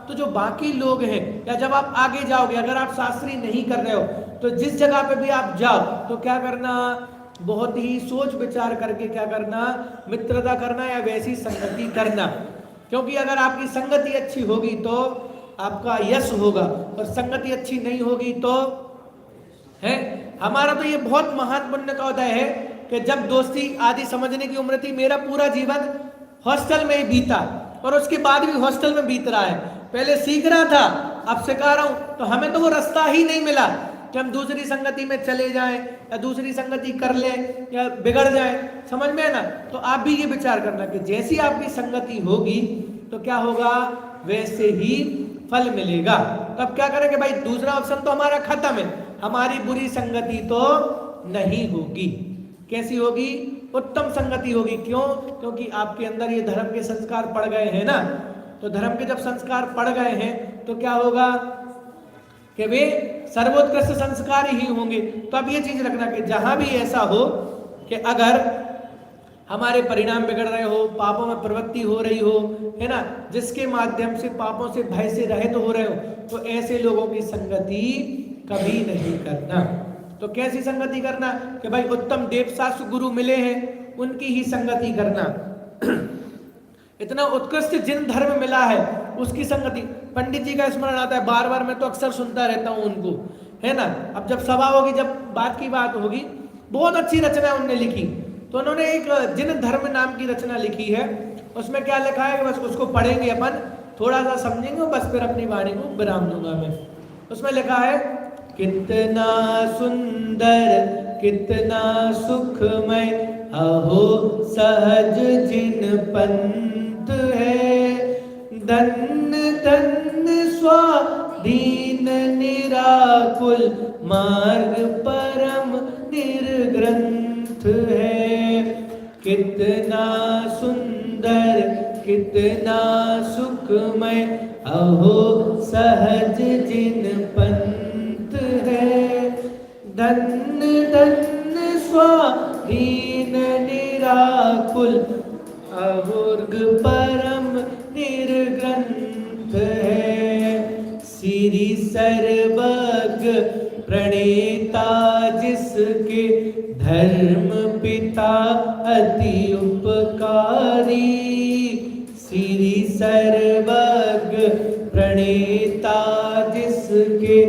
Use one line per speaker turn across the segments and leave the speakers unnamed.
तो जो बाकी लोग हैं, या जब आप आगे जाओगे, अगर आप शास्त्री नहीं कर रहे हो तो जिस जगह पे भी आप जाओ तो क्या करना, बहुत ही सोच विचार करके क्या करना, मित्रता करना या वैसी संगति करना। क्योंकि अगर आपकी संगति अच्छी होगी तो आपका यश होगा, और संगति अच्छी नहीं होगी तो है। हमारा तो ये बहुत महान पुण्य का उदय है कि जब दोस्ती आदि समझने की उम्र थी, मेरा पूरा जीवन हॉस्टल में ही बीता, और उसके बाद भी हॉस्टल में बीत रहा है। पहले सीख रहा था, अब सिखा रहा हूं, तो हमें तो वो रास्ता ही नहीं मिला कि हम दूसरी संगति में चले जाएं या दूसरी संगति कर लें या बिगड़ जाएं, समझ में है ना। तो आप भी ये विचार करना कि जैसी आपकी संगति होगी तो क्या होगा, वैसे ही फल मिलेगा। तो अब क्या करें कि भाई दूसरा ऑप्शन तो हमारा खत्म है, हमारी बुरी संगति तो नहीं होगी। कैसी होगी, उत्तम संगति होगी। क्यों, क्योंकि आपके अंदर ये धर्म के संस्कार पड़ गए हैं ना। तो धर्म के जब संस्कार पड़ गए हैं तो क्या होगा कि वे सर्वोत्कृष्ट संस्कार ही होंगे। तो अब ये चीज रखना कि जहां भी ऐसा हो कि अगर हमारे परिणाम बिगड़ रहे हो, पापों में प्रवृत्ति हो रही हो, है ना, जिसके माध्यम से पापों से भय से रहित हो रहे हो, तो ऐसे लोगों की संगति कभी नहीं करना। तो कैसी संगति करना कि भाई उत्तम देवशास्त्र गुरु मिले हैं उनकी ही संगति करना। इतना उत्कृष्ट जिन धर्म मिला है उसकी संगति। पंडित जी का स्मरण आता है बार बार, मैं तो अक्सर सुनता रहता हूं उनको, है ना। अब जब सभा होगी, जब बात की बात होगी, बहुत अच्छी रचना उन्होंने लिखी। तो उन्होंने एक जिन धर्म नाम की रचना लिखी है, उसमें क्या लिखा है, बस उसको पढ़ेंगे अपन, थोड़ा सा समझेंगे, बस फिर अपनी वाणी को विराम दूंगा मैं। उसमें लिखा है, कितना सुंदर कितना सुखमय अहो सहज जिन पंथ है, धन्य धन्य स्वाधीन निराकुल मार्ग परम निर्ग्रंथ है। कितना सुंदर कितना सुखमय अहो सहज जिन पंथ है, धन्य धन्य स्वाधीन निराकुल अहुर्ग परम निर्ग्रंथ है। श्री सर्वज्ञ प्रणेता जिसके धर्म पिता अति उपकारी, श्री सर्वज्ञ प्रणेता जिसके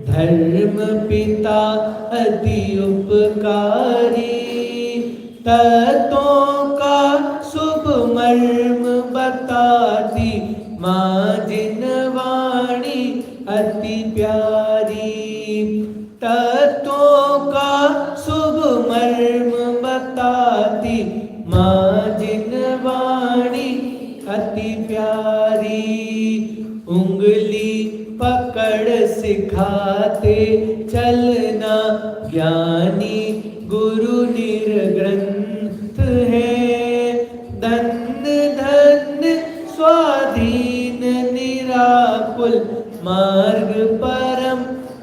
धर्म पिता अति उपकारी, तत्वों का शुभ मर्म बताती माँ जिन वाणी अति प्यारी, तत्वों का शुभ मर्म बताती माँ जिन वाणी अति प्यारी, उंगली पकड़ सिखाते चलना ज्ञानी गुरु निर्ग्रंथ है, धन्य धन्य स्वाधीन निराकुल मार्ग परम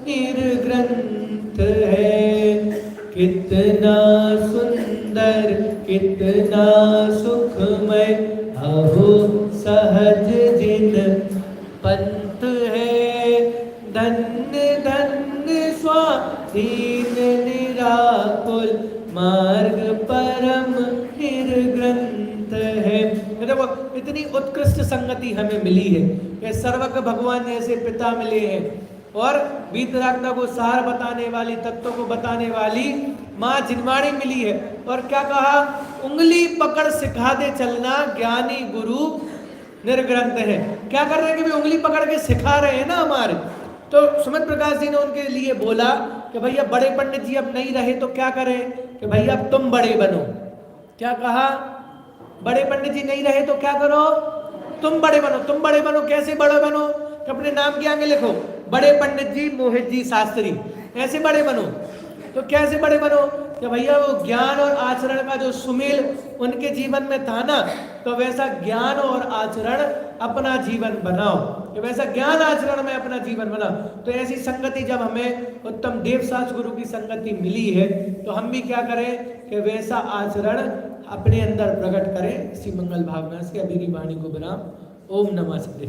निर्ग्रंथ है। कितना सुंदर कितना सुखमय अहो सहज जिन पंथ है, धन्य धन्य स्वाधीन निराकुल मार्ग परम निर्ग्रंथ है। देखो इतनी उत्कृष्ट संगति हमें मिली है कि सर्वज्ञ भगवान जैसे पिता मिले हैं, और वीतरागता को सार बताने वाली, तत्व को बताने वाली माँ जिनवाणी मिली है। और क्या कहा, उंगली पकड़ सिखा दे चलना ज्ञानी गुरु निर्ग्रंथ है। क्या कर रहे हैं कि भी उंगली पकड़ के सिखा रहे हैं ना हमारे। तो सुमित प्रकाश जी ने उनके लिए बोला कि भैया बड़े पंडित जी अब नहीं रहे तो क्या करें, कि भैया अब तुम बड़े बनो। क्या कहा, बड़े पंडित जी नहीं रहे तो क्या करो, तुम बड़े बनो। तुम बड़े बनो, कैसे बड़े बनो, कि अपने नाम के आगे लिखो बड़े पंडित जी मोहित जी शास्त्री, ऐसे बड़े बनो। तो कैसे बड़े बनो, कि भैया वो ज्ञान और आचरण का जो सुमेल उनके जीवन में था ना, तो वैसा ज्ञान और आचरण अपना जीवन बनाओ, कि वैसा ज्ञान आचरण में अपना जीवन बनाओ। तो ऐसी संगति जब हमें उत्तम देवशास्त्र गुरु की संगति मिली है, तो हम भी क्या करें कि वैसा आचरण अपने अंदर प्रकट करें। इसी मंगल भावना से अभी की वाणी को विराम। ओम नमः शिवाय।